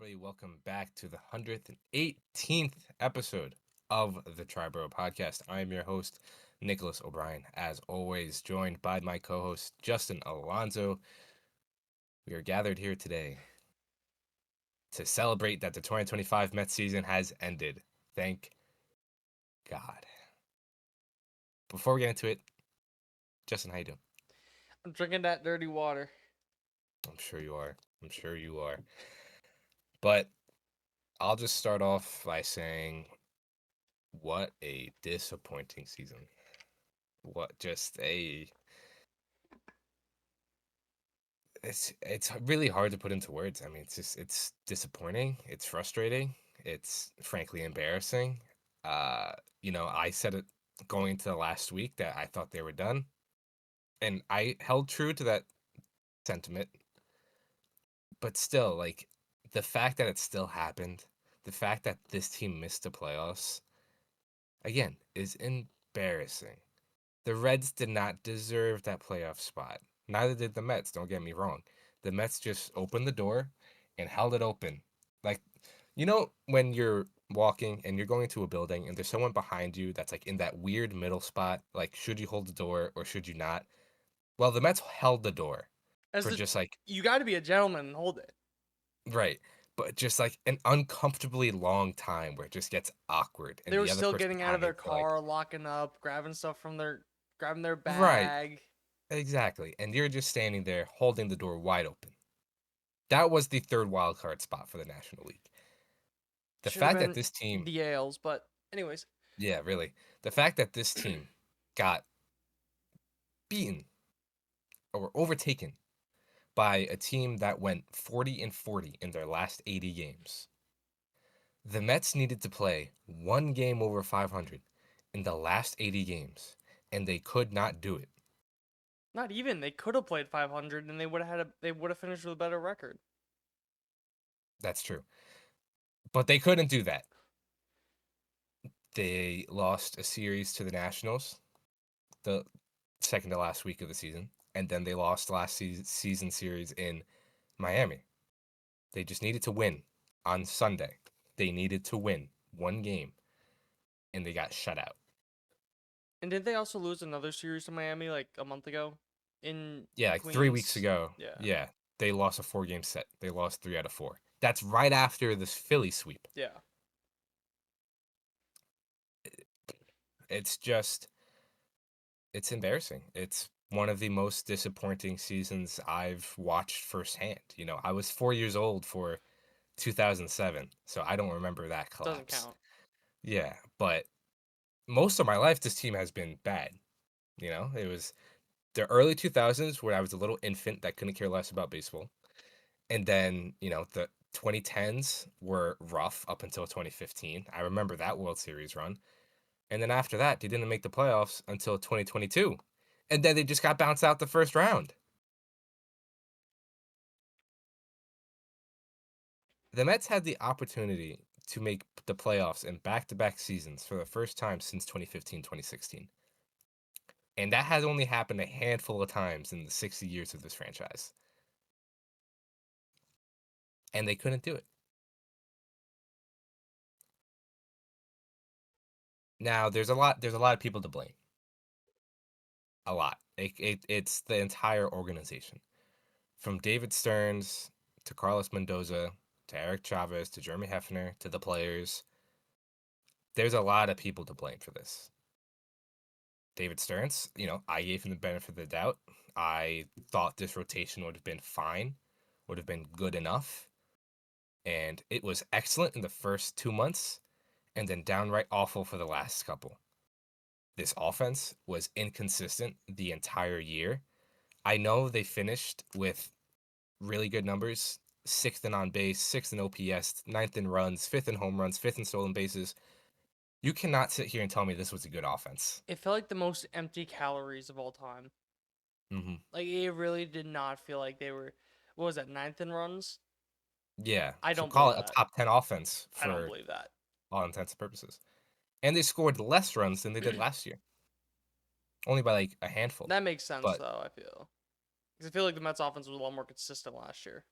everybody. Welcome back to the 118th episode of the Triboro Podcast. I am your host, Nicholas O'Brien, as always, joined by my co host, Justin Alonso. We are gathered here today to celebrate that the 2025 Mets season has ended. Thank God. Before we get into it, Justin, how you doing? I'm drinking that dirty water. I'm sure you are. I'm sure you are. But I'll just start off by saying, what a disappointing season. What just a it's really hard to put into words. I mean, it's disappointing, it's frustrating, it's frankly embarrassing. Uh, I said it going into the last week that I thought they were done, and I held true to that sentiment, but still, like, the fact that it still happened, the fact that this team missed the playoffs again is embarrassing. The Reds did not deserve that playoff spot. Neither did the Mets, don't get me wrong. The Mets just opened the door and held it open. Like, when you're walking and you're going to a building and there's someone behind you that's like in that weird middle spot, like, should you hold the door or should you not? Well, the Mets held the door As for the just like, You got to be a gentleman and hold it. right, but just like an uncomfortably long time where it just gets awkward and They were the other still person getting out of behind their me are like, car, locking up, grabbing their right, bag. exactly. And you're just standing there holding the door wide open. That was the third wild card spot for the National League. The Should have fact that been this team, the Ales, but anyways, yeah, really, the fact that this team got beaten or overtaken by a team that went 40-40 in their last 80 games. The Mets needed to play one game over 500 in the last 80 games, and they could not do it. not even they could have played 500 and they would have finished with a better record. That's true. But they couldn't do that. They lost a series to the Nationals, the second to last week of the season, and then they lost last season series in Miami. They just needed to win on Sunday. They needed to win one game, and they got shut out. And did they also lose another series to Miami like a month ago in Yeah, like 3 weeks Queens? ago. Yeah. Yeah, they lost a 4 game set. They lost 3 out of 4. That's right after this Philly sweep. Yeah. It's just, it's embarrassing. It's one of the most disappointing seasons I've watched firsthand. I was 4 years old for 2007, so I don't remember that Doesn't collapse. count. Yeah, but most of my life, this team has been bad. It was the early 2000s where I was a little infant that couldn't care less about baseball. And then, the 2010s were rough up until 2015. I remember that World Series run. And then after that, they didn't make the playoffs until 2022. And then they just got bounced out the first round. The Mets had the opportunity to make the playoffs in back to back seasons for the first time since 2015, 2016. And that has only happened a handful of times in the 60 years of this franchise. And they couldn't do it. Now, there's a lot of people to blame. A lot. It's the entire organization. From David Stearns to Carlos Mendoza to Eric Chavez to Jeremy Hefner to the players. There's a lot of people to blame for this. David Stearns, I gave him the benefit of the doubt. I thought this rotation would have been fine, would have been good enough. And it was excellent in the first 2 months and then downright awful for the last couple. This offense was inconsistent the entire year. I know they finished with really good numbers: sixth in on base, sixth in OPS, ninth in runs, fifth in home runs, fifth in stolen bases. You cannot sit here and tell me this was a good offense. It felt like the most empty calories of all time. Hmm. Like it really did not feel like they were. What was that? Ninth in runs? Yeah, I so don't call believe it a that. top 10 offense I don't for believe that. all intents and purposes. And they scored less runs than they did last year, only by like a handful. That makes sense But though. I feel because I feel like the Mets offense was a lot more consistent last year.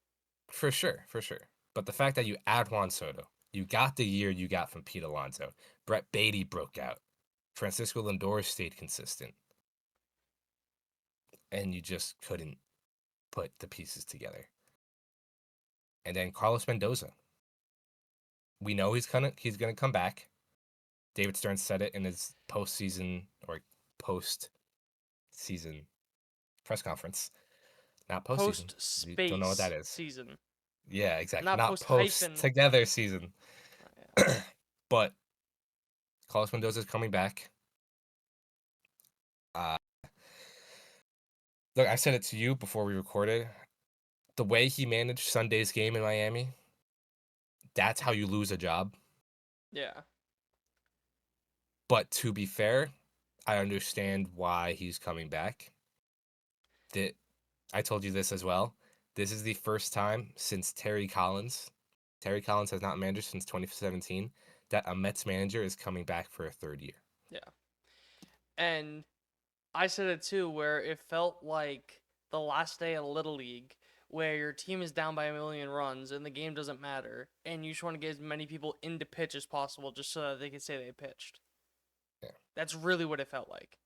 for sure, for sure. But the fact that you add Juan Soto, you got the year you got from Pete Alonso. Brett Beatty broke out. Francisco Lindor stayed consistent. And you just couldn't put the pieces together. And then Carlos Mendoza. We know he's gonna come back. David Stern said it in his postseason or post-season press conference. Not postseason. Post You don't know what that space is. season, Yeah, exactly. not Not post post hyphen. together season. Yeah. But Carlos Mendoza is coming back. Uh, look, I said it to you before we recorded. The way he managed Sunday's game in Miami, that's how you lose a job. Yeah. But to be fair, I understand why he's coming back. That I told you this as well. This is the first time since Terry Collins. Terry Collins has not managed since 2017. That a Mets manager is coming back for a third year. Yeah. And I said it too, where it felt like the last day of Little League, where your team is down by a million runs and the game doesn't matter, and you just want to get as many people into pitch as possible just so that they can say they pitched. Yeah, That's really what it felt like.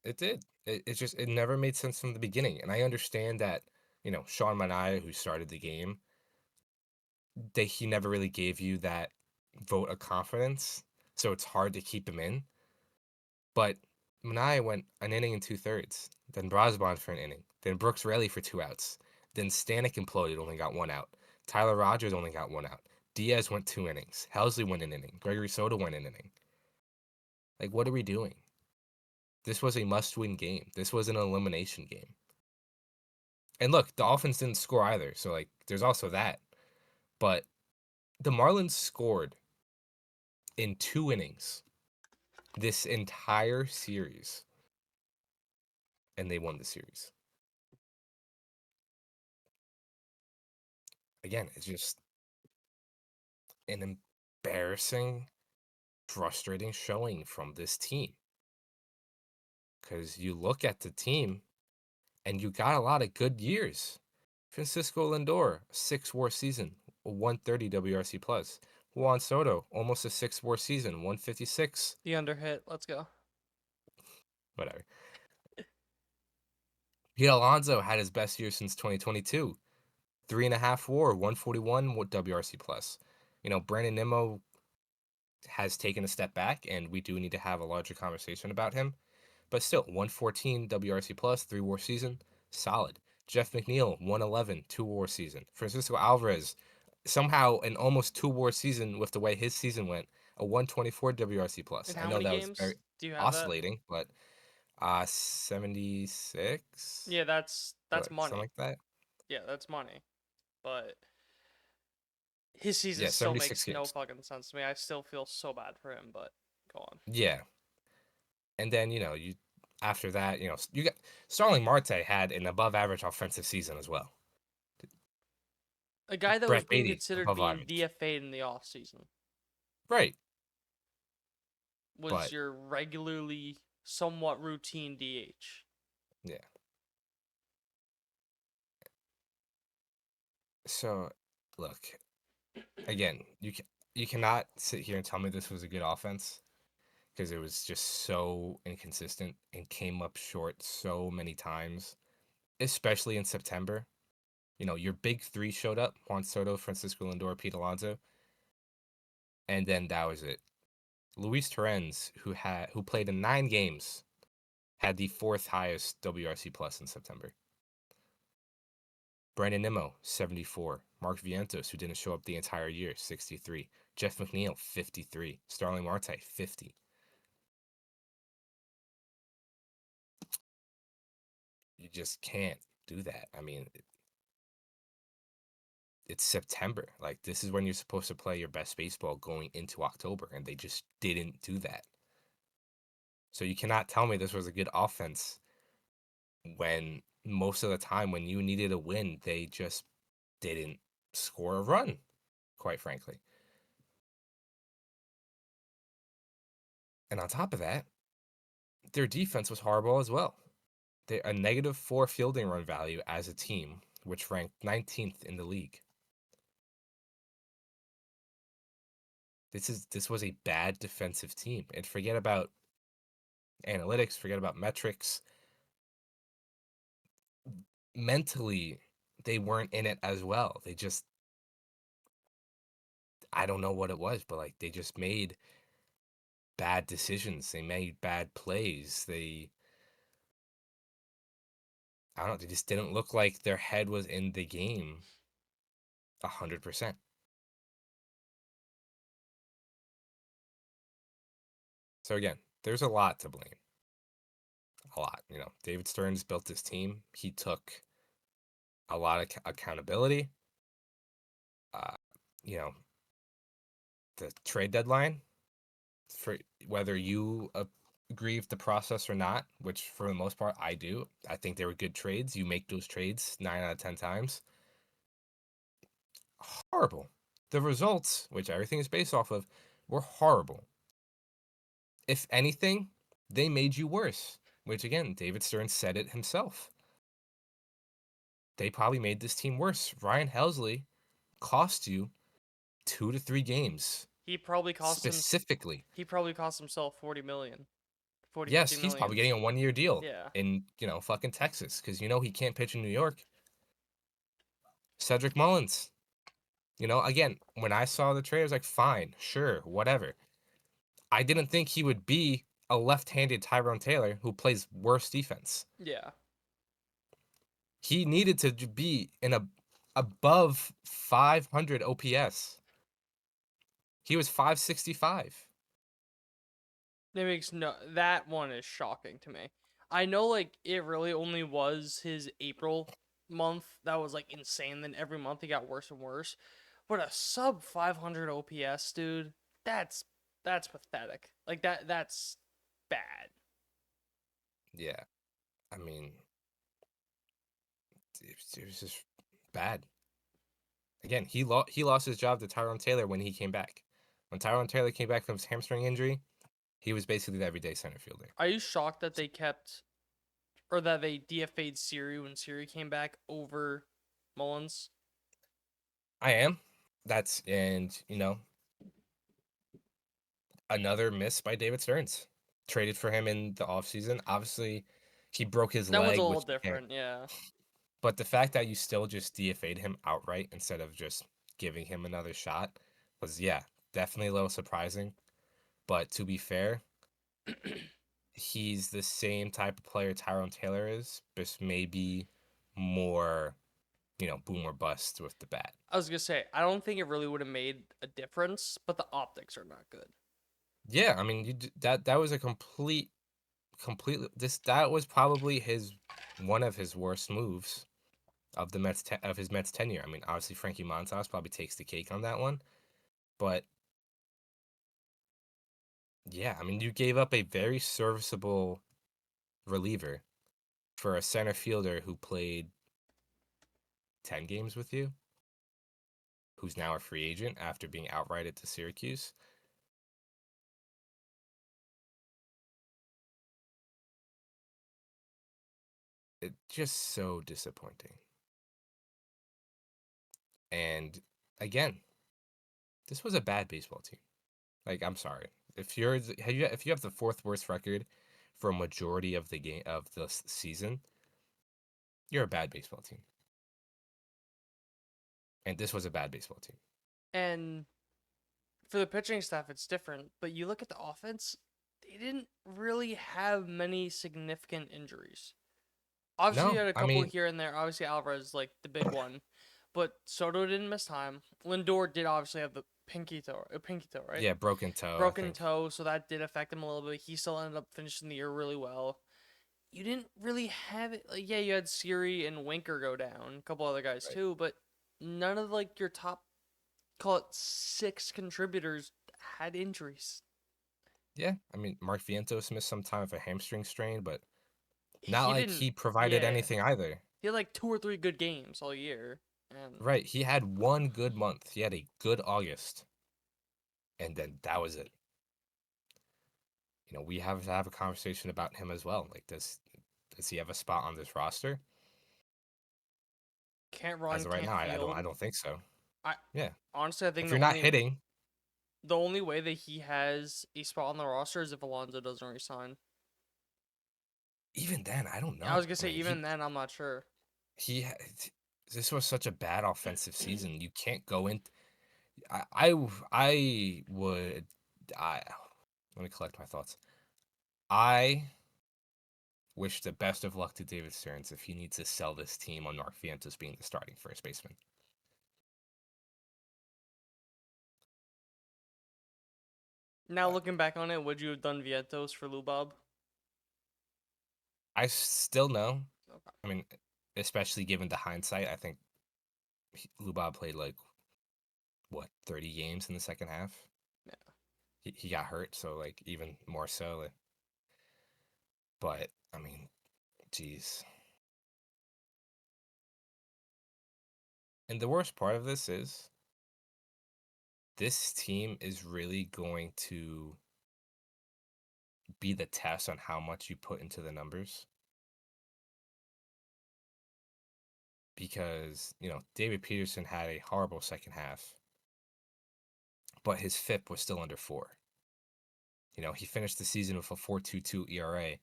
it did. It never made sense from the beginning, and I understand that. Sean Manaea, who started the game, he never really gave you that vote of confidence, so it's hard to keep him in. But Manaea went an inning and 2/3, then Brosbon for an inning, then Brooks Raley for 2 outs, then Stanek imploded, only got 1 out. Tyler Rogers only got 1 out. Diaz went 2 innings. Helsley went an inning. Gregory Soto went an inning. Like, what are we doing? This was a must-win game. This was an elimination game. And look, the offense didn't score either, so like, there's also that. But the Marlins scored in 2 innings this entire series, and they won the series. Again, it's just an embarrassing, frustrating showing from this team. Because you look at the team, and you got a lot of good years. Francisco Lindor, 6 WAR season, 130 WRC plus. Juan Soto, almost a 6 WAR season, 156. The underhit, let's go. Whatever. Pete Alonso had his best year since 2022. 3.5 WAR, 141 WRC plus. Brandon Nimmo has taken a step back, and we do need to have a larger conversation about him. But still, 114 WRC plus, 3 WAR season, solid. Jeff McNeil, 111, 2 WAR season. Francisco Alvarez, somehow an almost 2 WAR season with the way his season went, a 124 WRC plus. And I how know many that was very games do you have that? oscillating, but 76 Yeah, that's or something money. like that. Yeah, that's money. But his season Yeah, still 76 makes no games. fucking sense to me. I still feel so bad for him, but go on. Yeah, and then you after that, you got Starling Marte had an above average offensive season as well. A guy that was Brett being Beatty considered above being average, DFA'd in the offseason right? was But your regularly somewhat routine DH. yeah, so look again, you cannot sit here and tell me this was a good offense because it was just so inconsistent and came up short so many times, especially in September. Your big three showed up: Juan Soto, Francisco Lindor, Pete Alonso, and then that was it. Luis Torrens, who played in 9 games, had the fourth highest WRC plus in September. Brandon Nimmo, 74. Mark Vientos, who didn't show up the entire year, 63. Jeff McNeil, 53. Starling Marte, 50. You just can't do that. I mean, it's September. Like, this is when you're supposed to play your best baseball going into October, and they just didn't do that. So you cannot tell me this was a good offense when most of the time when you needed a win, they just didn't score a run, quite frankly. And on top of that, their defense was horrible as well. They a -4 fielding run value as a team, which ranked 19th in the league. This was a bad defensive team. And forget about analytics, forget about metrics. Mentally, they weren't in it as well. They just I don't know what it was, but like they just made bad decisions. They made bad plays. I don't know, they just didn't look like their head was in the game 100%. So again, there's a lot to blame. A lot. David Stearns built this team. He took a lot of accountability. Uh, you know, the trade deadline, for whether you agree with the process or not, which for the most part I do. I think they were good trades. You make those trades 9 out of 10 times. Horrible. The results, which everything is based off of, were horrible. If anything, they made you worse, which again, David Stern said it himself. They probably made this team worse. Ryan Helsley cost you 2 to 3 games He probably cost him. specifically. He probably cost himself 40 million, 40, Yes, 50 he's probably million. getting a 1 year deal Yeah. in, fucking Texas because, he can't pitch in New York. Cedric Mullins, again, when I saw the trade, I was like, fine, sure, whatever. I didn't think he would be a left handed Tyrone Taylor who plays worse defense. Yeah. He needed to be in above 500 OPS. He was 565. That one is shocking to me. I know like it really only was his April month that was like insane. Then every month he got worse and worse. But a sub 500 OPS, dude, that's pathetic. Like that's bad. Yeah, I mean, it was just bad. Again, he lost his job to Tyrone Taylor when he came back. When Tyrone Taylor came back from his hamstring injury, he was basically the everyday center fielder. Are you shocked that they kept or that they DFA'd Siri when Siri came back over Mullins? I am. And another miss by David Stearns. Traded for him in the offseason. Obviously, he broke his That one's a leg, little which you can't. different, yeah. But the fact that you still just DFA'd him outright instead of just giving him another shot was, yeah, definitely a little surprising. But to be fair, he's the same type of player Tyrone Taylor is, just maybe more, boom or bust with the bat. I was gonna say, I don't think it really would have made a difference, but the optics are not good. Yeah, I mean, that was a completely that was probably one of his worst moves of his Mets tenure. I mean, obviously Frankie Montas probably takes the cake on that one, but yeah, I mean, you gave up a very serviceable reliever for a center fielder who played 10 games with you, who's now a free agent after being outrighted to Syracuse. It's just so disappointing. And again, this was a bad baseball team. Like, I'm sorry. If you have the fourth worst record for a majority of the game of the season, you're a bad baseball team. And this was a bad baseball team. And for the pitching staff, it's different. But you look at the offense, they didn't really have many significant injuries. Obviously, you No, had a I couple mean, here and there. Obviously, Alvarez like the big one, but Soto didn't miss time. Lindor did obviously have the pinky toe, right? yeah, broken toe, I Broken think. toe, so that did affect him a little bit. He still ended up finishing the year really well. You didn't really have it. Like, yeah, you had Siri and Winker go down, a couple other guys Right. too, but none of like your top, call it six contributors had injuries. Yeah, I mean, Mark Vientos missed some time with a hamstring strain, but not He like didn't. he provided Yeah, anything either. he had like 2 or 3 good games all year, and Right, he had one good month. He had a good August, and then that was it. We have to have a conversation about him as well. Like, does he have a spot on this roster? can't As run, of right can't now, I don't field. I don't think so. I Yeah, honestly, I think if the you're not only hitting, The only way that he has a spot on the roster is if Alonso doesn't resign. Even then, I don't I was know. gonna I say mean, even then I'm not sure. he ha- this was such a bad offensive season. You can't go in. I would. I Let me collect my thoughts. I wish the best of luck to David Stearns if he needs to sell this team on Mark Vientos being the starting first baseman. Now Uh, looking back on it, would you have done Vientos for Lubob? I still know. Okay. I mean, especially given the hindsight, I think Lubob played like what 30 games in the second half. Yeah. He got hurt, so like even more so. But I mean, geez. And the worst part of this team is really going to be the test on how much you put into the numbers. Because, David Peterson had a horrible second half, but his FIP was still under 4. He finished the season with a 4.22 ERA.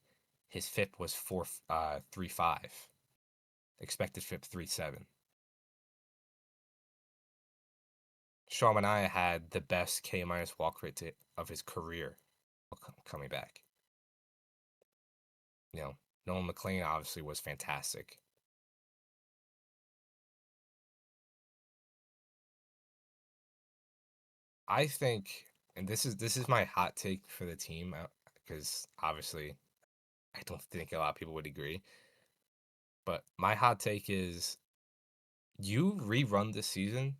His FIP was 4.35. Expected FIP 3.7. Sean Manaea had the best K minus walk rate of his career coming back. Nolan McLean obviously was fantastic. I think, and this is my hot take for the team, because obviously I don't think a lot of people would agree. But my hot take is you rerun this season,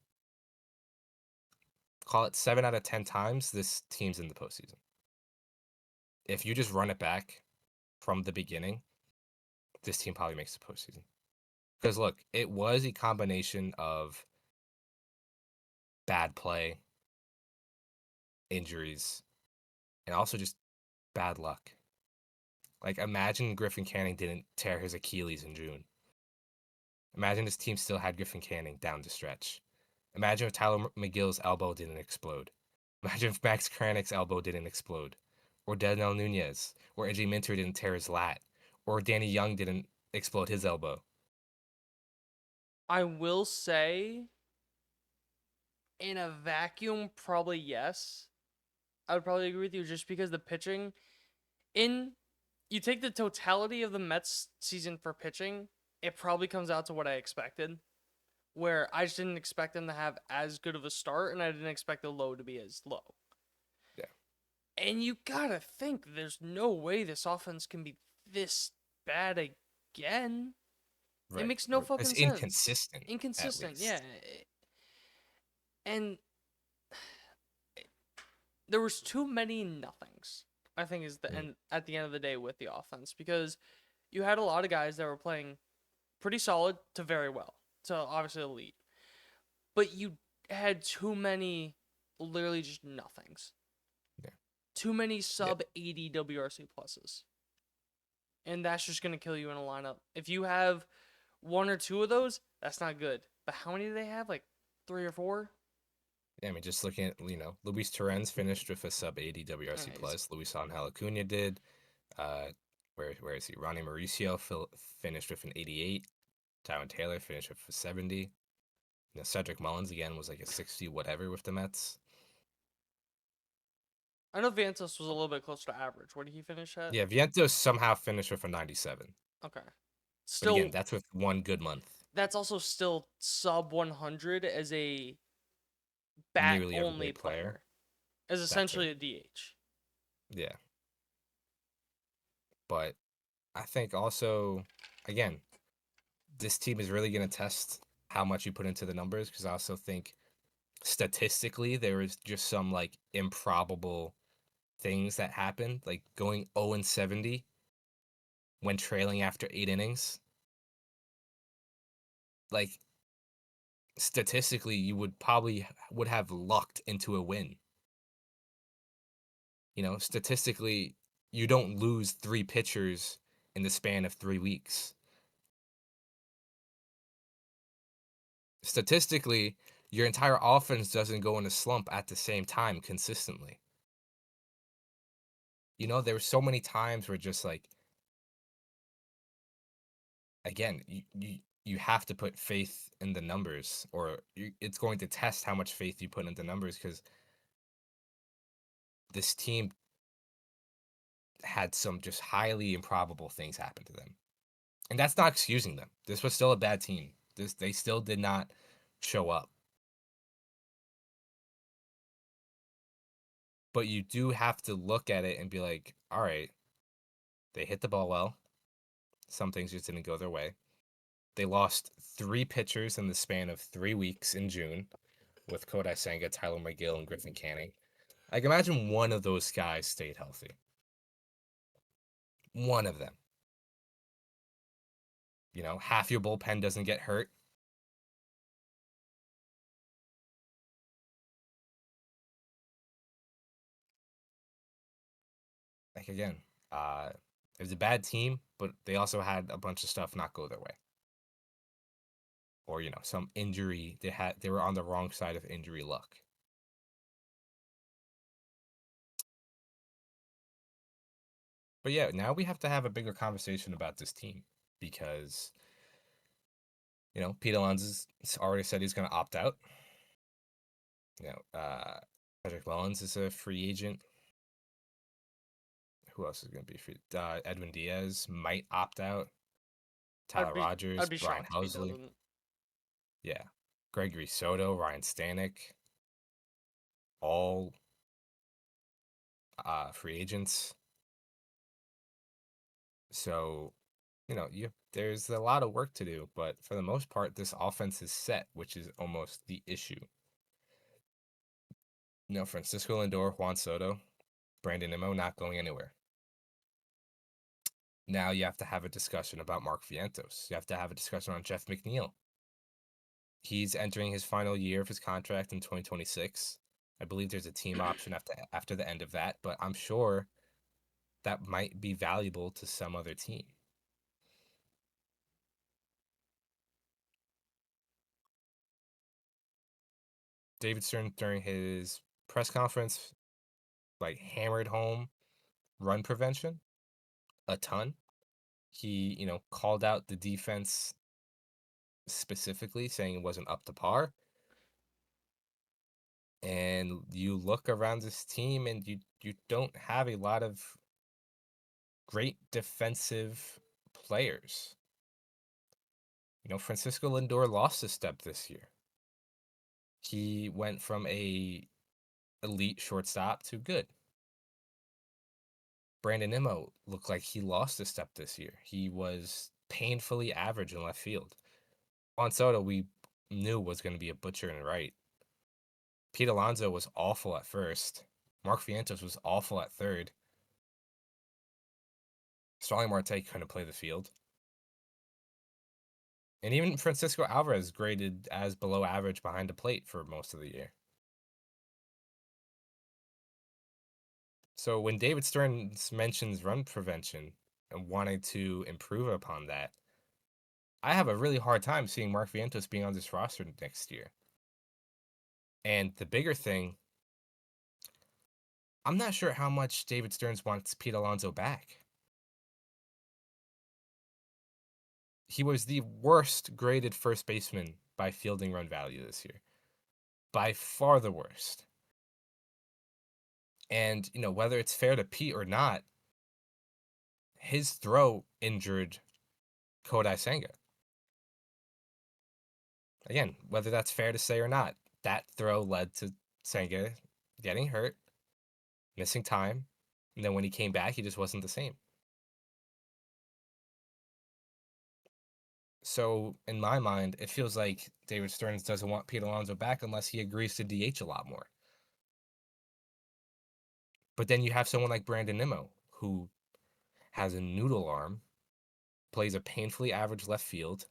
call it 7 out of 10 times, this team's in the postseason. If you just run it back from the beginning, this team probably makes the postseason. Because look, it was a combination of bad play, injuries, and also just bad luck. Like, imagine Griffin Canning didn't tear his Achilles in June. Imagine this team still had Griffin Canning down the stretch. Imagine if Tyler McGill's elbow didn't explode. Imagine if Max Kranick's elbow didn't explode. Or Daniel Nunez. Or AJ Minter didn't tear his lat. Or Danny Young didn't explode his elbow. I will say, in a vacuum, probably yes. I would probably agree with you just because the pitching in you take the totality of the Mets season for pitching, it probably comes out to what I expected. Where I just didn't expect them to have as good of a start, and I didn't expect the low to be as low. Yeah. And you gotta think there's no way this offense can be this bad again. It Right. makes no It's fucking sense. inconsistent, at Inconsistent, yeah. least. And there was too many nothings. I think is the Mm, end at the end of the day with the offense because you had a lot of guys that were playing pretty solid to very well to obviously elite, but you had too many literally just nothings. yeah. Too many Yeah. sub 80 WRC pluses. And that's just going to kill you in a lineup. If you have one or two of those, that's not good. But how many do they have? Like 3 or 4? Yeah, I mean, just looking at, Luis Torrens finished with a sub 80 WRC Nice. plus. Luis Angel Acuna did. Uh, where is he? Ronnie Mauricio finished with an 88. Tywin Taylor finished with a 70. Cedric Mullins again was like a 60 whatever with the Mets. I know Vantos was a little bit closer to average. What did he finish at? Yeah, Vientos somehow finished with a 97. Okay. But again, Still, that's with one good month. that's also still sub 100 as a bat Nearly everyday only player. player, as That too. essentially a DH. Yeah. But I think also, again, this team is really going to test how much you put into the numbers because I also think statistically there is just some like improbable things that happened, like going 0-70 when trailing after 8 innings. Like statistically, you would have lucked into a win. Statistically, you don't lose 3 pitchers in the span of 3 weeks. Statistically, your entire offense doesn't go in a slump at the same time consistently. There were so many times where just like, again, you have to put faith in the numbers, or it's going to test how much faith you put into numbers, because this team had some just highly improbable things happen to them. And that's not excusing them. This was still a bad team. They still did not show up. But you do have to look at it and be like, all right, they hit the ball well. Some things just didn't go their way. They lost 3 pitchers in the span of 3 weeks in June with Kodai Senga, Tyler McGill, and Griffin Canning. Like, imagine one of those guys stayed healthy. One of them. Half your bullpen doesn't get hurt. Like, again, it was a bad team, but they also had a bunch of stuff not go their way. Or, some injury. They were on the wrong side of injury luck. But yeah, now we have to have a bigger conversation about this team, because Pete Alonso's already said he's going to opt out. Patrick Mullins is a free agent. Who else is going to be free? Edwin Diaz might opt out. Tyler Rogers, I'd be Brian shocked if he Housley. doesn't. Yeah. Gregory Soto, Ryan Stanek, all free agents. So, there's a lot of work to do, but for the most part, this offense is set, which is almost the issue. Francisco Lindor, Juan Soto, Brandon Nimmo not going anywhere. Now you have to have a discussion about Mark Vientos. You have to have a discussion on Jeff McNeil. He's entering his final year of his contract in 2026. I believe there's a team option after the end of that, but I'm sure that might be valuable to some other team. David Stern, during his press conference, hammered home run prevention a ton. He, called out the defense specifically, saying it wasn't up to par. And you look around this team and you don't have a lot of great defensive players. Francisco Lindor lost a step this year. He went from a elite shortstop to good. Brandon Nimmo looked like he lost a step this year. He was painfully average in left field. Juan Soto, we knew was going to be a butcher in right. Pete Alonso was awful at first. Mark Vientos was awful at third. Starling Marte couldn't play the field. And even Francisco Alvarez graded as below average behind the plate for most of the year. So when David Stearns mentions run prevention and wanting to improve upon that, I have a really hard time seeing Mark Vientos being on this roster next year. And the bigger thing, I'm not sure how much David Stearns wants Pete Alonso back. He was the worst graded first baseman by fielding run value this year. By far the worst. And, whether it's fair to Pete or not, his throw injured Kodai Senga. Again, whether that's fair to say or not, that throw led to Senga getting hurt, missing time, and then when he came back, he just wasn't the same. So, in my mind, it feels like David Stearns doesn't want Pete Alonso back unless he agrees to DH a lot more. But then you have someone like Brandon Nimmo, who has a noodle arm, plays a painfully average left field,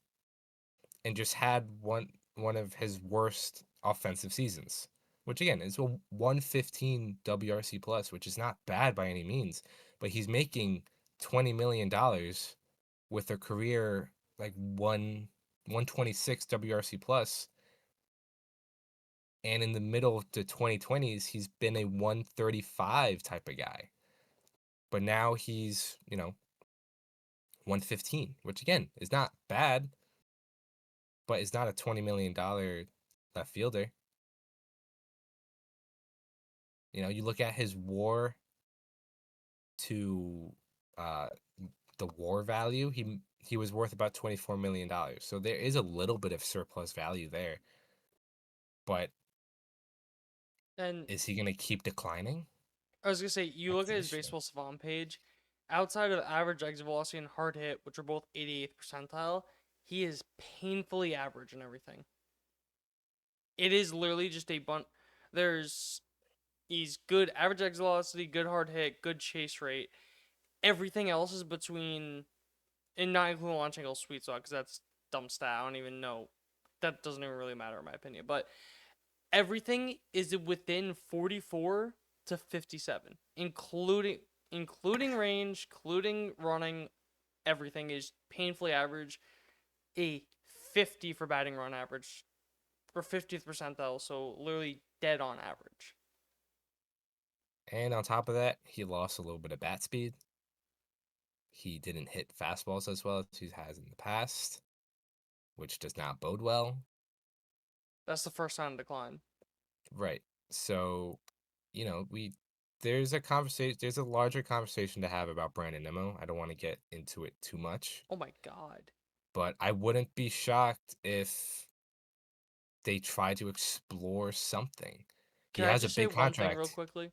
and just had one of his worst offensive seasons, which again is a 115 WRC plus, which is not bad by any means, but he's making $20 million with a career like 126 WRC plus. And in the middle of the 2020s, he's been a 135 type of guy. But now he's, 115, which again is not bad, but is not a $20 million left fielder. You look at his WAR to uh, the WAR value, he was worth about $24 million. So there is a little bit of surplus value there. But And is he going to keep declining? I was gonna say, you That's look at the his issue. baseball savant page, outside of average exit velocity and hard hit, which are both 88th percentile, he is painfully average in everything. It is literally just a bunt. He's good average exit velocity, good hard hit, good chase rate. Everything else is between, and not including launch angle sweet spot, because that's dumb stat. I don't even know. That doesn't even really matter in my opinion. But everything is within 44 to 57, including range, including running. Everything is painfully average. A 50 for batting run average for 50th percentile, so literally dead on average. And on top of that, he lost a little bit of bat speed. He didn't hit fastballs as well as he has in the past, which does not bode well. That's the first sign of decline. Right. So, there's a larger conversation to have about Brandon Nimmo. I don't want to get into it too much, Oh my god. but I wouldn't be shocked if they try to explore something. He Can I has a just say big one thing real contract. quickly?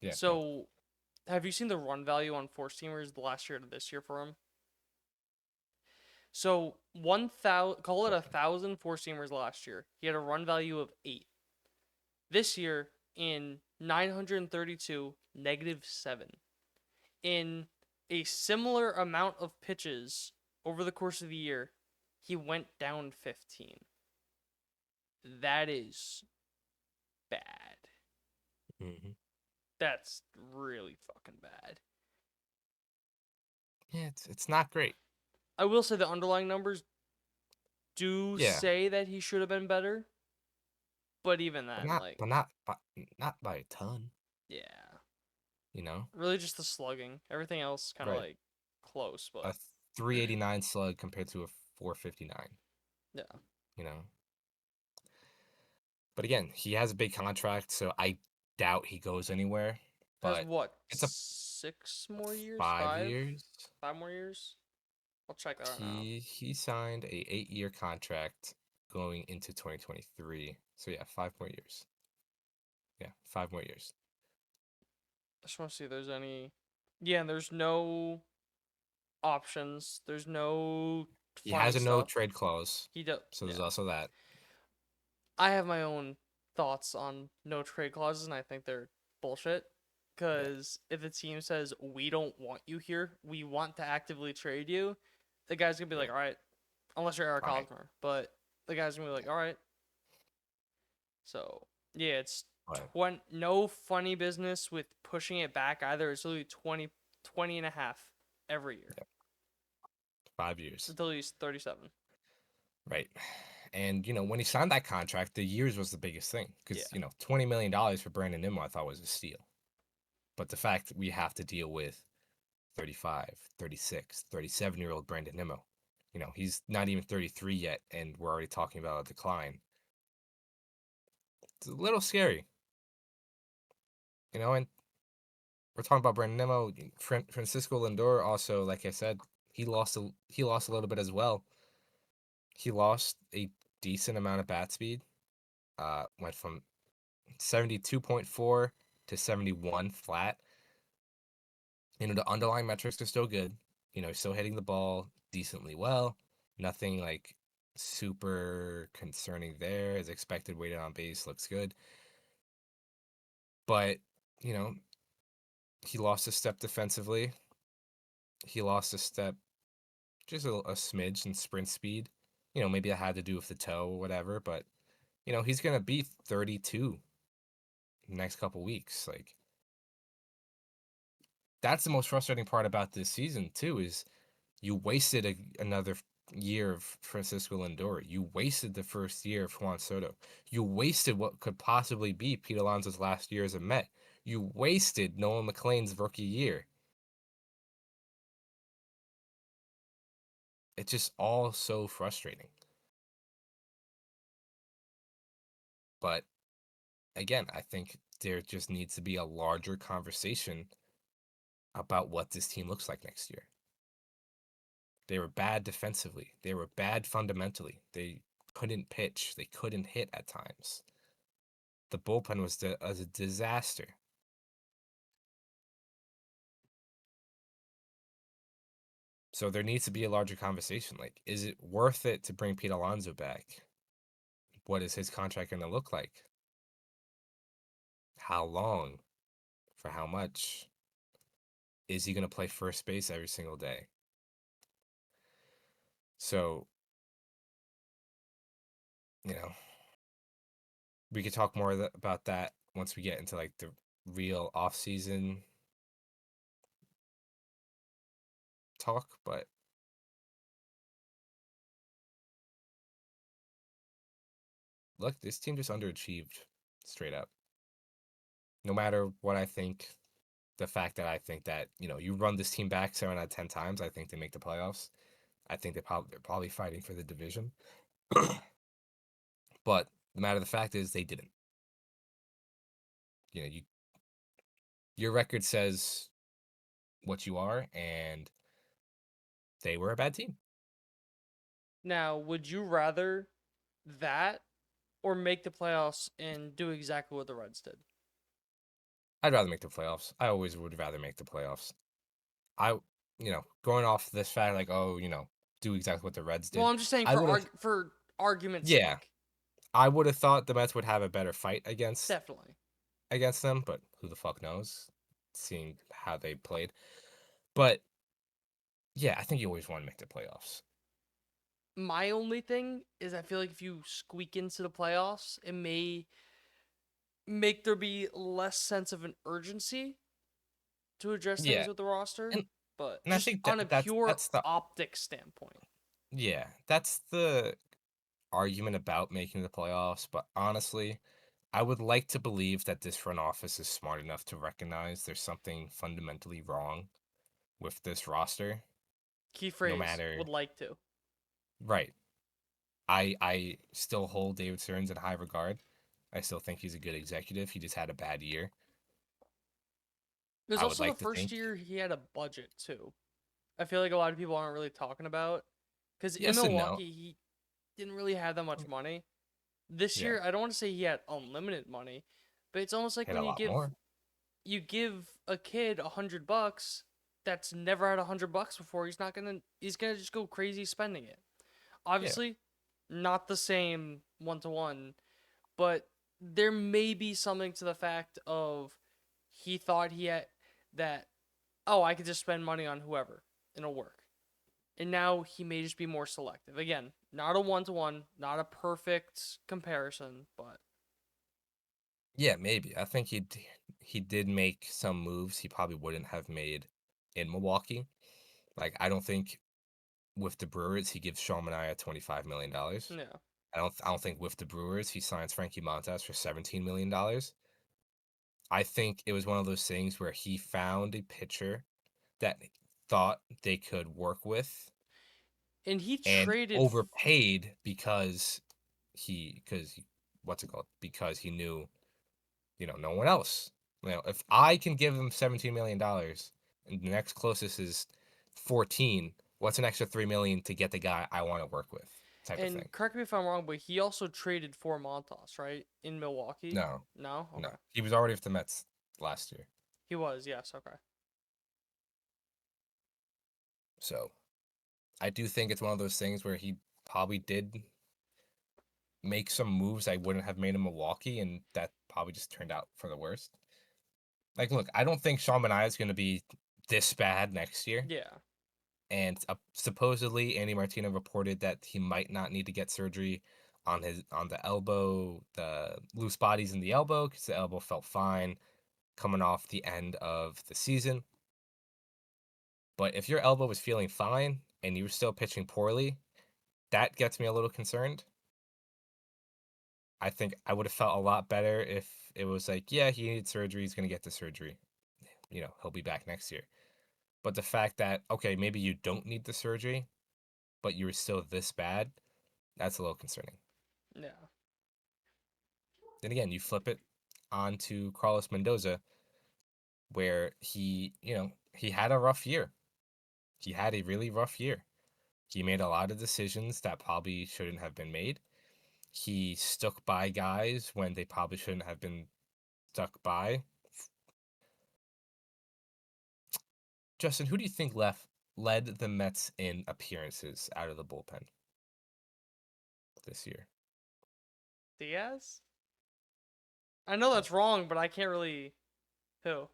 Yeah, go. So, have you seen the run value on four seamers the last year to this year for him? So 1,000, call it Okay. 1,000 four seamers last year. He had a run value of 8. This year, in 932, -7. In a similar amount of pitches over the course of the year, he went down 15. That is bad. Hmm. That's really fucking bad. Yeah, it's not great. I will say the underlying numbers do Yeah, say that he should have been better, but even but then, not like, but not by, not by a ton. yeah, You know, really just the slugging. Everything else kind of right? like close, but A 389 slug compared to a 459. yeah. You know, but again, he has a big contract, so I doubt he goes anywhere. Has But what, it's a 6 more years? 5 years. 5 more years? I'll check that out now. He signed a 8-year contract going into 2023. So yeah, 5 more years. Yeah, 5 more years. I just want to see if there's any. Yeah, there's no options. There's no He has funny a no stuff. trade clause, He does. so there's Yeah. also that. I have my own thoughts on no trade clauses, and I think they're bullshit. Yeah, Because if the team says we don't want you here, we want to actively trade you, the guy's gonna be yeah, like, all right, unless you're Eric fine. Hosmer, but the guy's gonna be like, all right. So yeah, it's But no funny business with pushing it back either. It's literally 20 and a half every year yeah, 5 years, until he's 37. right? And when he signed that contract, the years was the biggest thing Yeah, because $20 million for Brandon Nimmo I thought was a steal. But the fact we have to deal with 35, 36, 37-year-old Brandon Nimmo. He's not even 33 yet, and we're already talking about a decline. It's a little scary, and we're talking about Brandon Nimmo. Francisco Lindor also, like I said, he lost a little bit as well. He lost a decent amount of bat speed. Went from 72.4 to 71 flat. The underlying metrics are still good. He's still hitting the ball decently well. Nothing like super concerning there. His expected weighted on base looks good. But, you know, he lost a step defensively. He lost a step, just a smidge in sprint speed. Maybe that had to do with the toe or whatever. But, he's going to be 32 the next couple weeks. Like, that's the most frustrating part about this season, too, is you wasted another year of Francisco Lindor. You wasted the first year of Juan Soto. You wasted what could possibly be Pete Alonso's last year as a Met. You wasted Nolan McLean's rookie year. It's just all so frustrating. But again, I think there just needs to be a larger conversation about what this team looks like next year. They were bad defensively. They were bad fundamentally. They couldn't pitch. They couldn't hit at times. The bullpen was a disaster. So there needs to be a larger conversation. Like, is it worth it to bring Pete Alonso back? What is his contract going to look like? How long? For how much? Is he going to play first base every single day? So, we could talk more about that once we get into like the real off-season talk, but look, this team just underachieved straight up. No matter what I think, the fact that I think that, you run this team back 7 out of 10 times, I think they make the playoffs. I think they're probably fighting for the division. But the matter of the fact is they didn't. Your record says what you are, and they were a bad team. Now, would you rather that or make the playoffs and do exactly what the Reds did? I'd rather make the playoffs. I always would rather make the playoffs. Going off this fact, like, do exactly what the Reds did. Well, I'm just saying I would have, for argument's yeah, sake. I would have thought the Mets would have a better fight against Definitely. them, but who the fuck knows? Seeing how they played, but yeah, I think you always want to make the playoffs. My only thing is I feel like if you squeak into the playoffs, it may make there be less sense of an urgency to address things Yeah, with the roster, and but I just think on a pure that's the optic standpoint. yeah, that's the argument about making the playoffs. But honestly, I would like to believe that this front office is smart enough to recognize there's something fundamentally wrong with this roster. Key No phrase, matter would like to. right, I still hold David Stearns in high regard. I still think he's a good executive. He just had a bad year. It was I would also the like to first think year he had a budget too. I feel like a lot of people aren't really talking about because in yes and no. Milwaukee he didn't really have that much money. This Yeah, year, I don't want to say he had unlimited money, but it's almost like hit when a lot more. you give a kid $100 that's never had $100 before. He's gonna just go crazy spending it. Yeah, Obviously, not the same 1-to-1, but there may be something to the fact of he thought he had that. Oh, I could just spend money on whoever and it'll work. And now he may just be more selective. Again, not a 1-to-1, not a perfect comparison, but yeah, maybe. I think he did make some moves he probably wouldn't have made in Milwaukee. Like, I don't think with the Brewers he gives Sean Manaea $25 million. yeah. I don't think with the Brewers he signs Frankie Montas for $17 million. I think it was one of those things where he found a pitcher that thought they could work with And he and traded overpaid because what's it called? Because he knew, no one else. If I can give him $17 million and the next closest is 14, what's an extra 3 million to get the guy I want to work with? Type of thing. and correct me if I'm wrong, but he also traded for Montas, right? In Milwaukee? No, No? no. Okay. He was already with the Mets last year. He was, yes, okay. So I do think it's one of those things where he probably did make some moves I wouldn't have made in Milwaukee, and that probably just turned out for the worst. Like, look, I don't think Sean Manaea is going to be this bad next year. Yeah. And supposedly, Andy Martino reported that he might not need to get surgery on the elbow, the loose bodies in the elbow, because the elbow felt fine coming off the end of the season. But if your elbow was feeling fine and you were still pitching poorly, that gets me a little concerned. I think I would have felt a lot better if it was like, yeah, he needed surgery, he's going to get the surgery. He'll be back next year. But the fact that, okay, maybe you don't need the surgery, but you were still this bad, that's a little concerning. Yeah. Then again, you flip it onto Carlos Mendoza, where he had a rough year. He had a really rough year. He made a lot of decisions that probably shouldn't have been made. He stuck by guys when they probably shouldn't have been stuck by. Justin, who do you think led the Mets in appearances out of the bullpen this year? Diaz? I know that's wrong, but I can't really. Who?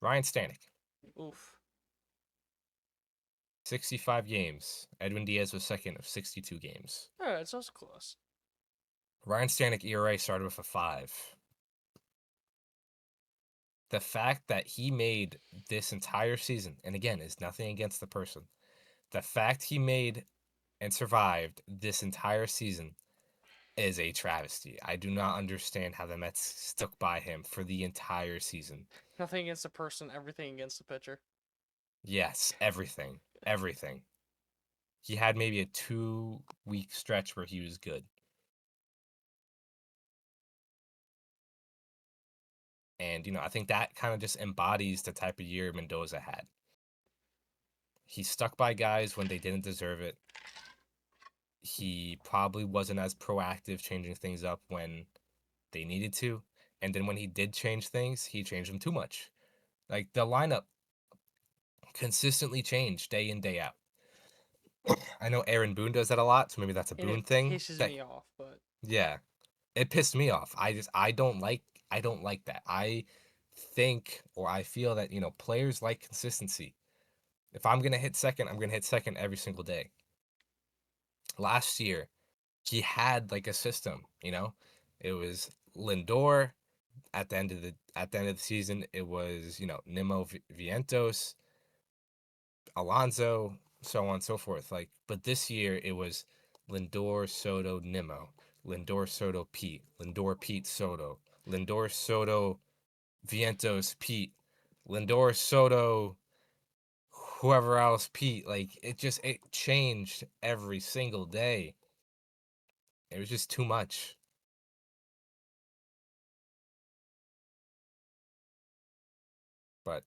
Ryan Stanek, Oof. 65 games. Edwin Diaz was second of 62 games. Alright, so it's close. Ryan Stanek ERA started with a 5. The fact that he made this entire season, and again, is nothing against the person, the fact he made and survived this entire season is a travesty. I do not understand how the Mets stuck by him for the entire season. Nothing against the person, everything against the pitcher. Yes, everything. Everything. He had maybe a 2-week stretch where he was good. And, I think that kind of just embodies the type of year Mendoza had. He stuck by guys when they didn't deserve it. He probably wasn't as proactive changing things up when they needed to. And then when he did change things, he changed them too much. Like the lineup consistently changed day in, day out. I know Aaron Boone does that a lot, so maybe that's a And Boone it thing. pisses That me off, but Yeah, it pissed me off. I don't like that. I think or I feel that, players like consistency. If I'm going to hit second, I'm going to hit second every single day. Last year, he had like a system. It was Lindor at the end of the season, it was, Nimmo Vientos, Alonso, so on and so forth. Like, but this year it was Lindor, Soto, Nimmo, Lindor, Soto, Pete, Lindor, Pete, Soto, Lindor, Soto, Vientos, Pete, Lindor, Soto, whoever else, Pete. Like it changed every single day. It was just too much. But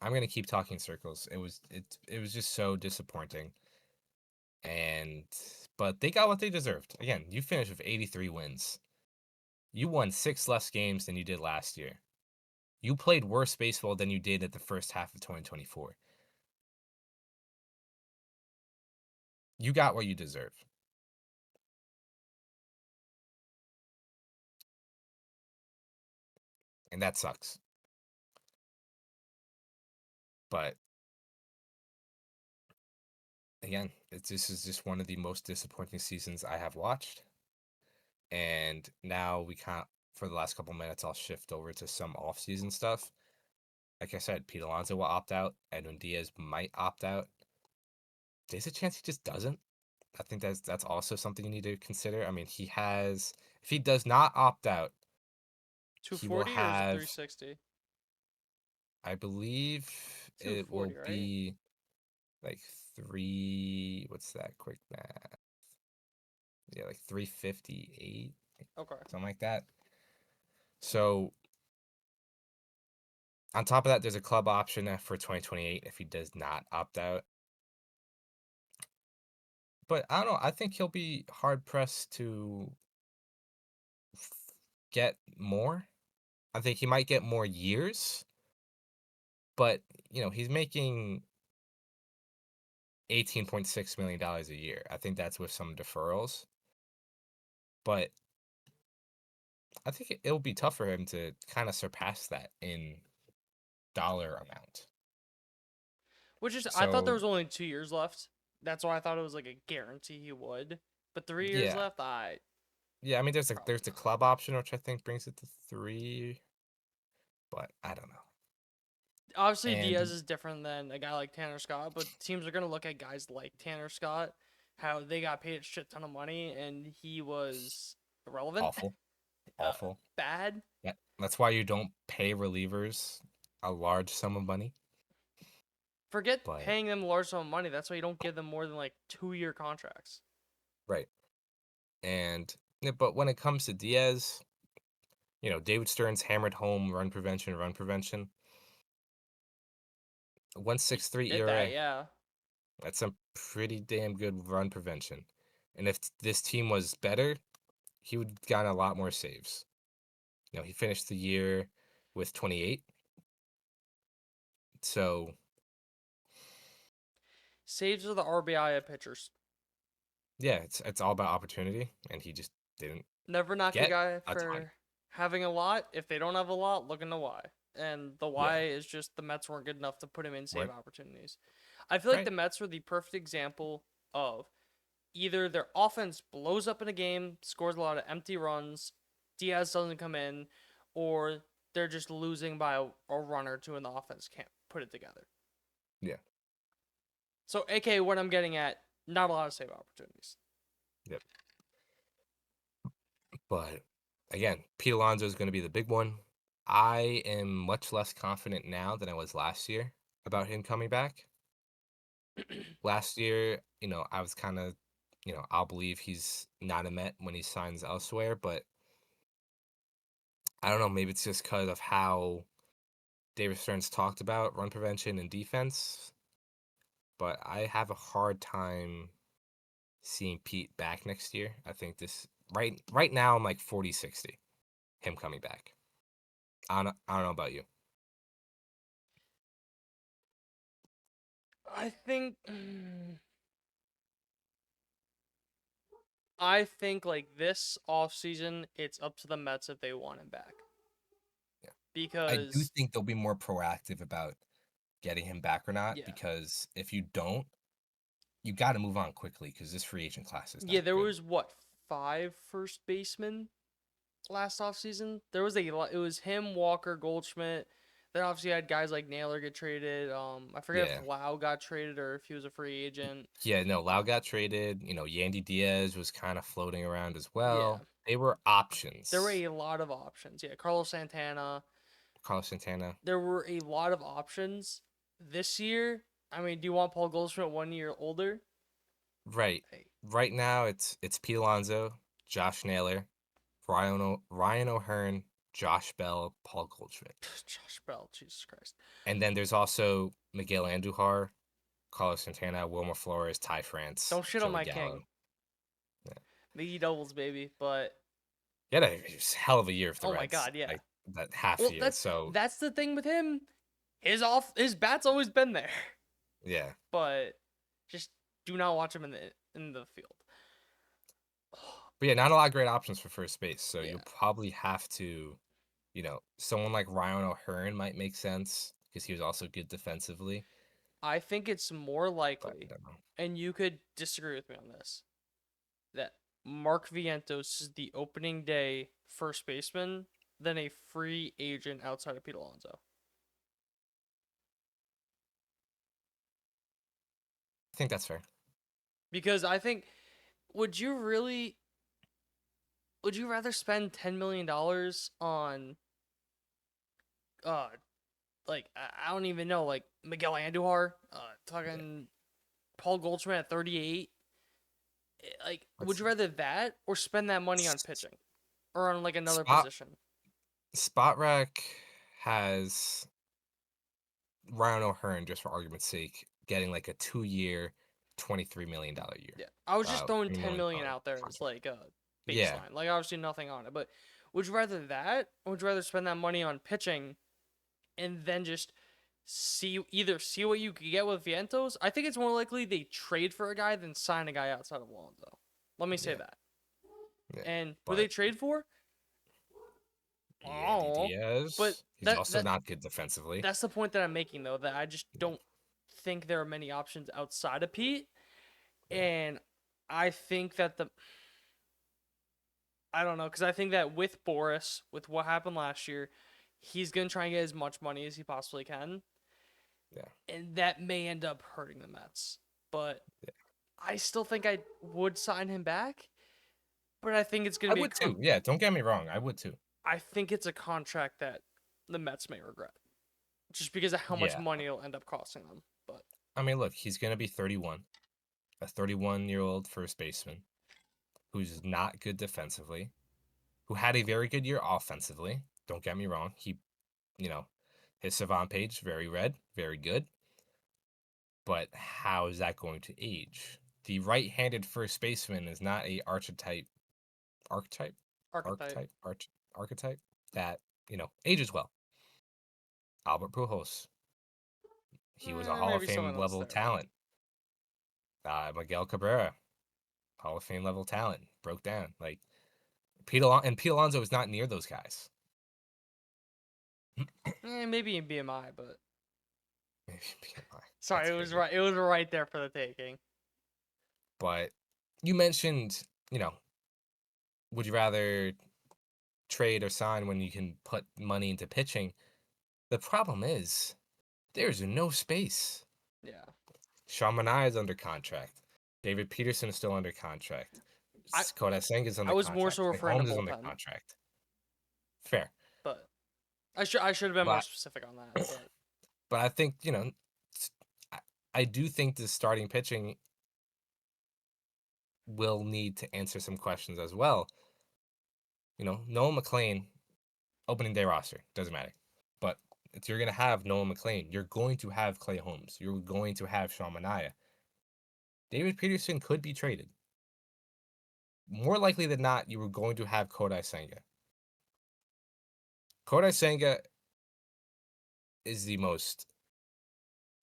I'm gonna keep talking circles. It was just so disappointing. And but they got what they deserved. Again, you finished with 83 wins. You won 6 less games than you did last year. You played worse baseball than you did at the first half of 2024. You got what you deserve. And that sucks. But again, this is just one of the most disappointing seasons I have watched. And now we can't, for the last couple minutes, I'll shift over to some off-season stuff. Like I said, Pete Alonso will opt out. Edwin Diaz might opt out. There's a chance he just doesn't. I think that's also something you need to consider. I mean, if he does not opt out, he will 240 or is it have, 360? I believe it 240, will right? be like what's that quick math? Yeah, like 358, Okay. something like that. So on top of that, there's a club option for 2028 if he does not opt out. But I don't know. I think he'll be hard pressed to get more. I think he might get more years, but he's making $18.6 million a year. I think that's with some deferrals, but I think it'll be tough for him to kind of surpass that in dollar amount. Which is, I thought there So was only 2 years left. That's why I thought it was like a guarantee he would. But 3 years yeah, left, I yeah. I mean, there's probably the not. club option, which I think brings it to 3, but I don't know. Obviously, Diaz And is different than a guy like Tanner Scott, but teams are gonna look at guys like Tanner Scott, how they got paid a shit ton of money and he was irrelevant, awful, awful. bad. Yeah, that's why you don't pay relievers a large sum of money. Forget But paying them a large sum of money. That's why you don't give them more than like 2-year contracts. right, and yeah, but when it comes to Diaz, David Stearns hammered home run prevention, run prevention. He 1.63 did that, ERA. yeah. That's some pretty damn good run prevention. And if this team was better, he would gotten a lot more saves. He finished the year with 28. So Saves are the RBI of pitchers. yeah, it's all about opportunity, and he just didn't Never knock a get guy a ton. for having a lot. If they don't have a lot, look into why. And the Yeah, why is just the Mets weren't good enough to put him in save right, opportunities. I feel like right. the Mets were the perfect example of either their offense blows up in a game, scores a lot of empty runs, Diaz doesn't come in, or they're just losing by a run or two and the offense can't put it together. Yeah, So, aka what I'm getting at, not a lot of save opportunities. yep. But again, Pete Alonso is going to be the big one. I am much less confident now than I was last year about him coming back. Last year, I was kind of, I'll believe he's not a Met when he signs elsewhere, but I don't know. Maybe it's just because of how David Stearns talked about run prevention and defense. But I have a hard time seeing Pete back next year. I think right now I'm like 40-60, him coming back. I don't know about you. I think I think like this offseason, it's up to the Mets if they want him back. Yeah. I do Because think they'll be more proactive about getting him back or not, yeah. because if you don't, you got to move on quickly because this free agent class is Yeah, not there good. was what, 5 first basemen last offseason? There was it was him, Walker, Goldschmidt. Then obviously you had guys like Naylor get traded. I forget if Yeah. Lau got traded or if he was a free agent. Yeah, no, Lau got traded. Yandy Diaz was kind of floating around as Yeah. well. They were There were options. a lot of options. Yeah, Carlos Santana. Carlos Santana. There were a lot of options this year. I mean, do you want Paul Goldschmidt 1 year older? Right. Hey, Right now it's Pete Alonso, Josh Naylor, Ryan O'Hearn, Josh Bell, Paul Goldschmidt. Josh Bell, Jesus Christ. And then there's also Miguel Andujar, Carlos Santana, Wilmer Flores, Ty France, Don't shit on Joey my king. Gallo. Yeah. The doubles, baby. But He had a hell of a year with the oh my Reds, god, yeah. like that half Well, year. that's So that's the thing with him. His bat's always been there, yeah. but just do not watch him in the field. But yeah, not a lot of great options for first base. So Yeah, you'll probably have to, someone like Ryan O'Hearn might make sense because he was also good defensively. I think it's more But I likely, don't know. and you could disagree with me on this, that Mark Vientos is the opening day first baseman than a free agent outside of Pete Alonso. I think that's fair. Because I think, would you really, would you rather spend $10 million on, uh, like I don't even know, like Miguel Andujar, Yeah. talking Paul Goldschmidt at 38? Like, would Let's you see. rather that or spend that money on S- pitching or on like another Spot position? Spot Rack has Ryan O'Hearn, just for argument's sake, getting like a 2-year, $23 million year, Yeah, I was just throwing 10 million $3 million out there as contract. like a Yeah, baseline. Like obviously nothing on it, but would you rather that or would you rather spend that money on pitching and then just see what you could get with Vientos? I think it's more likely they trade for a guy than sign a guy outside of Alonso. Let me say yeah, that. yeah. And who they But trade for? Yandy Oh, but Diaz, he's also not good defensively. that's the point that I'm making though. That I just Yeah, don't think there are many options outside of Pete, yeah. and I think that I don't know because I think that with Boris, with what happened last year, he's gonna try and get as much money as he possibly can. Yeah. and that may end up hurting the Mets. But Yeah. I still think I would sign him back. But I think it's going I to be would too. Yeah, don't get me wrong. I would too. I think it's a contract that the Mets may regret, just because of how much Yeah. money it'll end up costing them. But I mean, look, he's going to be 31, a 31-year-old first baseman who's not good defensively, who had a very good year offensively. Don't get me wrong. You know, his Savant page, very red, very good. But how is that going to age? The right-handed first baseman is not a archetype, archetype, archetype, archetype that, ages well. Albert Pujols, he was a Hall of maybe someone Fame else level there. But talent. Miguel Cabrera, Hall of Fame level talent, broke down. Like Pete Alonso is not near those guys. maybe in BMI, but Maybe BMI. sorry, That's it was crazy. right. It was right there for the taking. But you mentioned, would you rather trade or sign when you can put money into pitching? The problem is there's no space. Yeah, Sean Manaea is under contract. David Peterson is still under contract. I Kodai Senga is I under was more contract. so Clay referring to Holmes is under bullpen, contract. Fair. but I should have been more But specific on that. But but I think, I, I do think the starting pitching will need to answer some questions as well. Noah McLean, opening day roster, doesn't matter. But if you're going to have Noah McLean, you're going to have Clay Holmes. You're going to have Sean Manaea. David Peterson could be traded. More likely than not, you were going to have Kodai Senga. Kodai Senga is the most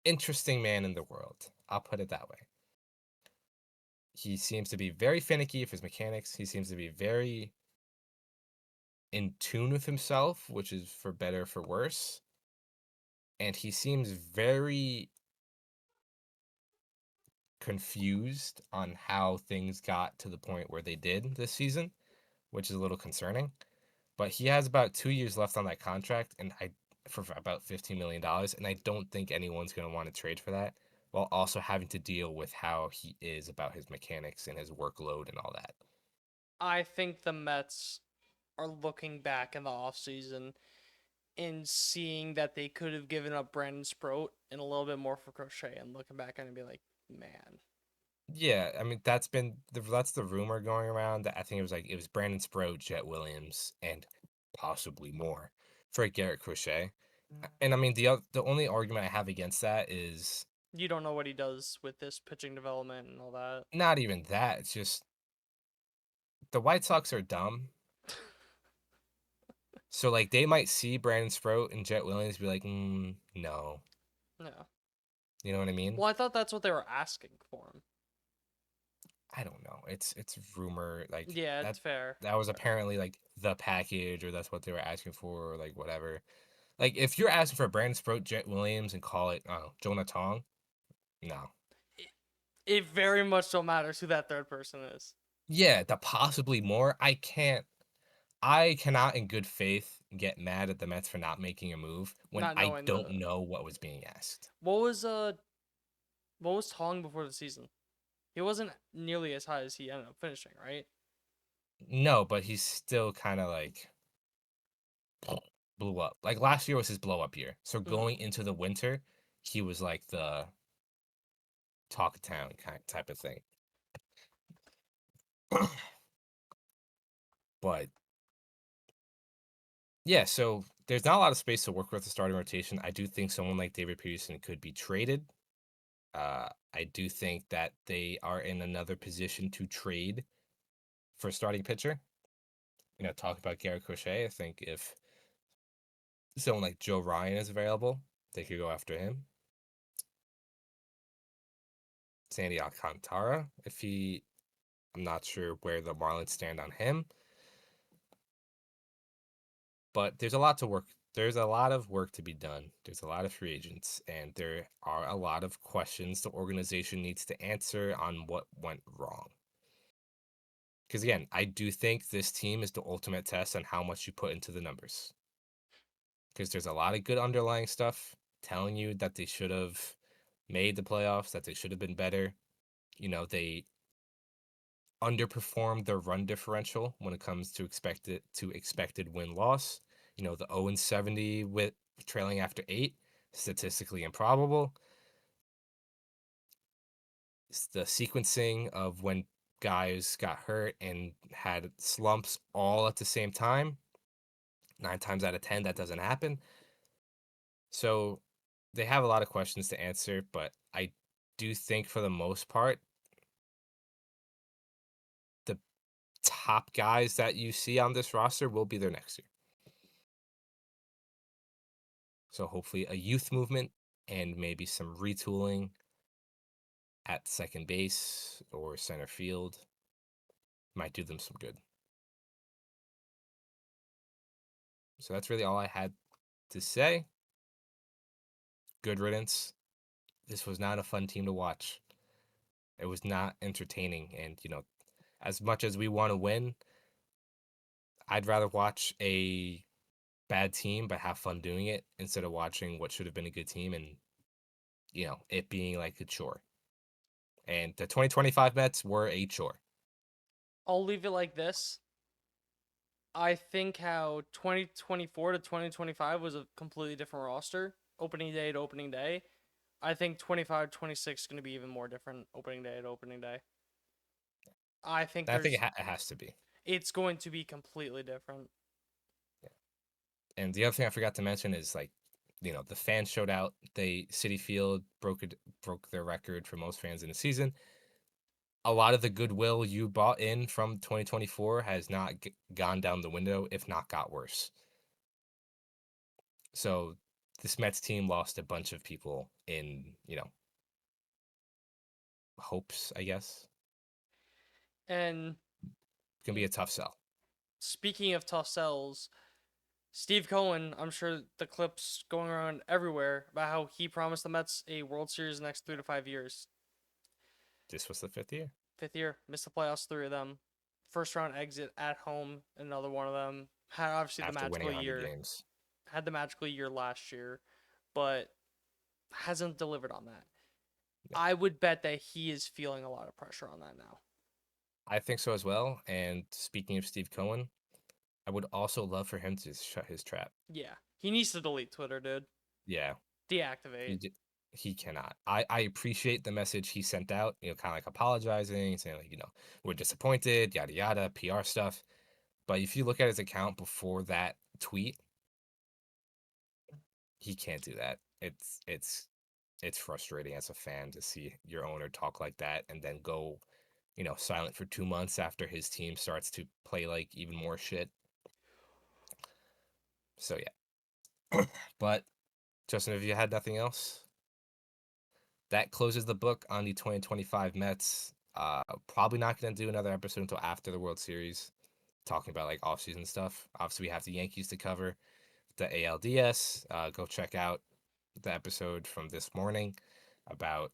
interesting man in the world. I'll put it that way. He seems to be very finicky with his mechanics. He seems to be very in tune with himself, which is for better or for worse. And he seems very confused on how things got to the point where they did this season, which is a little concerning. But he has about 2 years left on that contract, and for about $15 million, and I don't think anyone's going to want to trade for that, while also having to deal with how he is about his mechanics and his workload and all that. I think the Mets are looking back in the offseason and seeing that they could have given up Brandon Sproat and a little bit more for Crochet, and looking back on it and be like, man, Yeah, I mean that's the rumor going around that I think it was Brandon Sproat, Jet Williams, and possibly more for Garrett Crochet. And I mean the only argument I have against that is you don't know what he does with this pitching development and all that. not even that. It's just the White Sox are dumb. So like they might see Brandon Sproat and Jet Williams be like, no. No. You know what I mean? Well, I thought that's what they were asking for him. I don't know. It's rumor like Yeah, that it's fair. that was apparently like the package or that's what they were asking for or like whatever. Like if you're asking for Brandon Sproat, Jet Williams, and call it Jonah Tong, no. It very much so matters who that third person is. Yeah, the possibly more. I cannot in good faith get mad at the Mets for not making a move when Not I knowing don't the know what was being asked. what was Tong before the season? He wasn't nearly as high as he ended up finishing, right? No, but he's still kind of like blew up. Like last year was his blow up year. So Mm-hmm. going into the winter, he was like the talk of town kind type of thing. But yeah, so there's not a lot of space to work with the starting rotation. I do think someone like David Peterson could be traded. I do think that they are in another position to trade for a starting pitcher. Talk about Garrett Crochet. I think if someone like Joe Ryan is available, they could go after him. Sandy Alcantara, I'm not sure where the Marlins stand on him, but there's a lot to work. There's a lot of work to be done. There's a lot of free agents, and there are a lot of questions the organization needs to answer on what went wrong. Because again, I do think this team is the ultimate test on how much you put into the numbers. Because there's a lot of good underlying stuff. telling you that they should have made the playoffs, that they should have been better. They underperformed their run differential when it comes to expected win-loss. The 0-70 with trailing after 8, statistically improbable. It's the sequencing of when guys got hurt and had slumps all at the same time. 9 times out of 10, that doesn't happen. So they have a lot of questions to answer, but I do think for the most part, the top guys that you see on this roster will be there next year. So hopefully a youth movement and maybe some retooling at second base or center field might do them some good. So that's really all I had to say. Good riddance. This was not a fun team to watch. It was not entertaining. And, as much as we want to win, I'd rather watch a bad team but have fun doing it instead of watching what should have been a good team and, it being like a chore. And the 2025 Mets were a chore. I'll leave it like this. I think how 2024 to 2025 was a completely different roster, opening day to opening day. I think 25 26 is going to be even more different opening day to opening day. I think And I think there's it has to be. it's going to be completely different. Yeah. And the other thing I forgot to mention is like, the fans showed out. City Field broke their record for most fans in the season. A lot of the goodwill you bought in from 2024 has not gone down the window, if not got worse. So this Mets team lost a bunch of people in, hopes, I guess. And It's going to be a tough sell. speaking of tough sells, Steve Cohen, I'm sure the clips going around everywhere about how he promised the Mets a World Series in the next 3 to 5 years. This was the 5th year. Fifth year, missed the playoffs, 3 of them. First round exit at home, another one of them. Had obviously the After winning magical 100 year. games. Had the magical year last year, but hasn't delivered on that. No. I would bet that he is feeling a lot of pressure on that now. I think so as well. And speaking of Steve Cohen, I would also love for him to shut his trap. Yeah. He needs to delete Twitter, dude. Yeah. Deactivate. He cannot. I appreciate the message he sent out, kind of like apologizing, saying like, we're disappointed, yada yada, PR stuff. But if you look at his account before that tweet, he can't do that. It's frustrating as a fan to see your owner talk like that and then go, silent for 2 months after his team starts to play like even more shit. So yeah. But Justin, if you had nothing else, that closes the book on the 2025 Mets. Probably not going to do another episode until after the World Series, talking about like offseason stuff. Obviously, we have the Yankees to cover, the ALDS. Go check out the episode from this morning about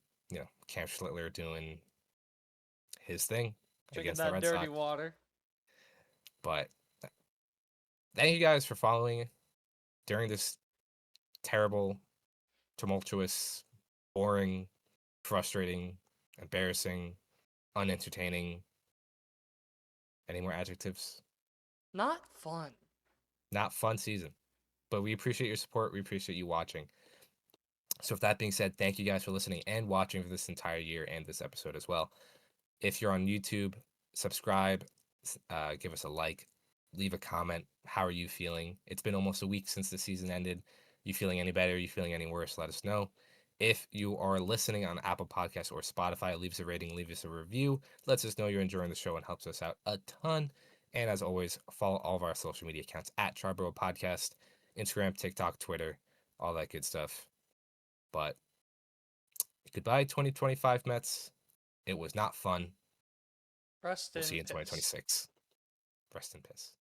Cam Schlittler doing his thing Drinking against the that Red dirty Sox. water. But thank you guys for following during this terrible, tumultuous, boring, frustrating, embarrassing, unentertaining. Any more adjectives? Not fun. Not fun season. But we appreciate your support. We appreciate you watching. So, with that being said, thank you guys for listening and watching for this entire year and this episode as well. If you're on YouTube, subscribe, give us a like, leave a comment. How are you feeling? It's been almost a week since the season ended. You feeling any better? You feeling any worse? Let us know. If you are listening on Apple Podcasts or Spotify, leave us a rating, leave us a review. Lets us know you're enjoying the show and helps us out a ton. And as always, follow all of our social media accounts at Triboro Podcast, Instagram, TikTok, Twitter, all that good stuff. But goodbye, 2025 Mets. It was not fun. Rest We'll in see you in piss. 2026. Rest in peace.